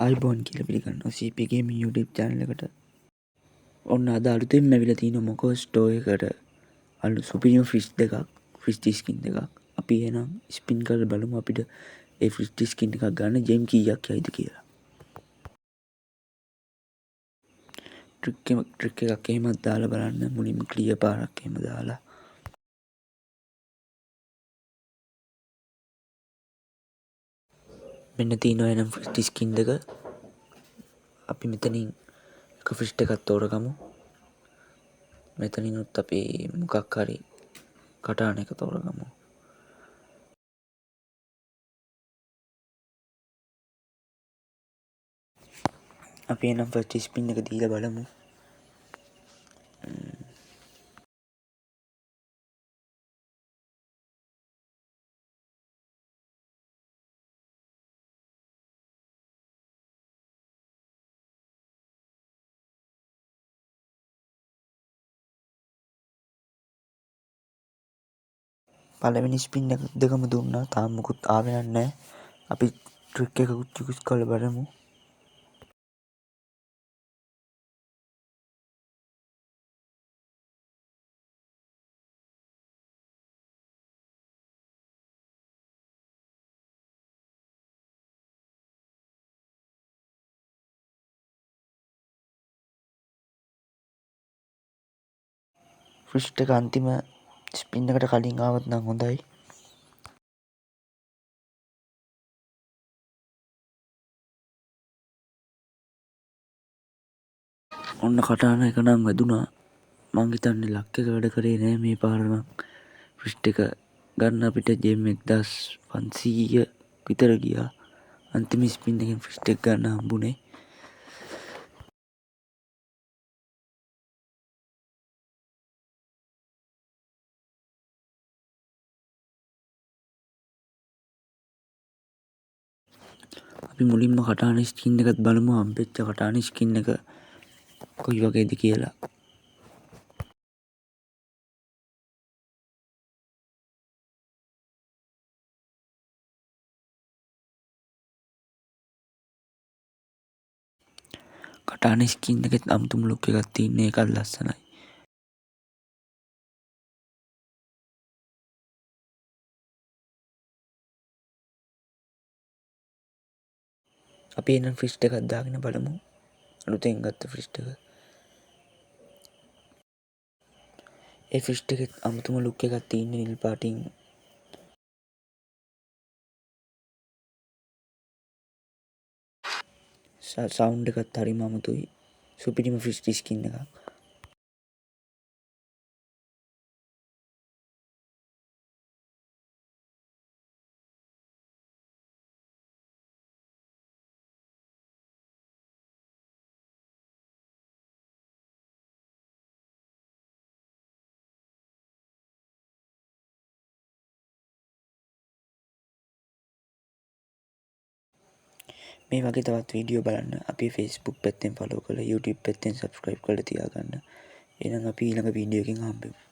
අයිබෝන් කියලා පිළිගන්නවා CP Gaming YouTube channel එකට. ඔන්න අද අලුතෙන්ම ඇවිල්ලා තියෙන මොකෝ ස්ටෝර් එකට අලු සුපිරිම ෆිෂ් දෙකක්, ෆිෂ් ස්කින් දෙකක්. අපි එහෙනම් ස්පින් කරලා බලමු අපිට ඒ ෆිෂ් ස්කින් එකක් ගන්න ජෙම් කීයක් යයිද කියලා. ට්‍රික් එකක් එහෙමත් දාලා බලන්න. මුලින්ම ක්ලියර් පාරක් එහෙම දාලා මෙන්න තියෙනවා එනම් ෆිෂ් ස්කින් දෙක. අපි මෙතනින් එක ෆිෂ් එකක් තෝරගමු. මෙතනිනුත් අපි මොකක් හරි කටාන එක තෝරගමු. අපි එනම් ෆස්ට් ස්පින් එක දීලා බලමු. පළවෙනි ස්පින් එක දෙකම දුන්නා. තාම මුකුත් ආවේ නැහැ. අපි ට්‍රික් එකකුත් යූස් කරලා බලමු. ෆිෂ් එක අන්තිම ස්පින් එකට කලින් ආවත් නම් හොඳයි. ඔන්න කටාන එක නම් වැදුනා. මං හිතන්නේ ලක් එක වැඩ කරේ නෑ මේ පාර නම්. ෆිෂ් එක ගන්න අපිට ජෙම් 1500 විතර ගියා. අන්තිම ස්පින් එකෙන් ෆිෂ් එක ගන්න හම්බුනේ. අපි මුලින්ම කටාන ස්කින් එකත් බලමු. හම්බෙච්ච කටාන ස්කින් එක කොයි වගේද කියලා. කටාන ස්කින් එකෙත් අමුතුම ලුක් එකක් තියෙන. ඒකත් ලස්සනයි. අපි එනම් ෆිෂ් එකක් දාගෙන බලමු. අලුතෙන් ගත්ත ෆිෂ් එක. ඒ ෆිෂ් එකෙත් අමුතුම ලුක් එකක් තියෙන නිල් පාටින්. සවුන්ඩ් එකත් හරිම අමුතුයි. සුපිරිම ෆිෂ් ස්කින් එකක්. මේ වගේ තවත් වීඩියෝ බලන්න අපේ Facebook පැත්තෙන් ෆලෝ කරලා YouTube පැත්තෙන් සබ්ස්ක්‍රයිබ් කරලා තියාගන්න. එහෙනම් අපි ඊළඟ වීඩියෝ එකකින් හම්බෙමු.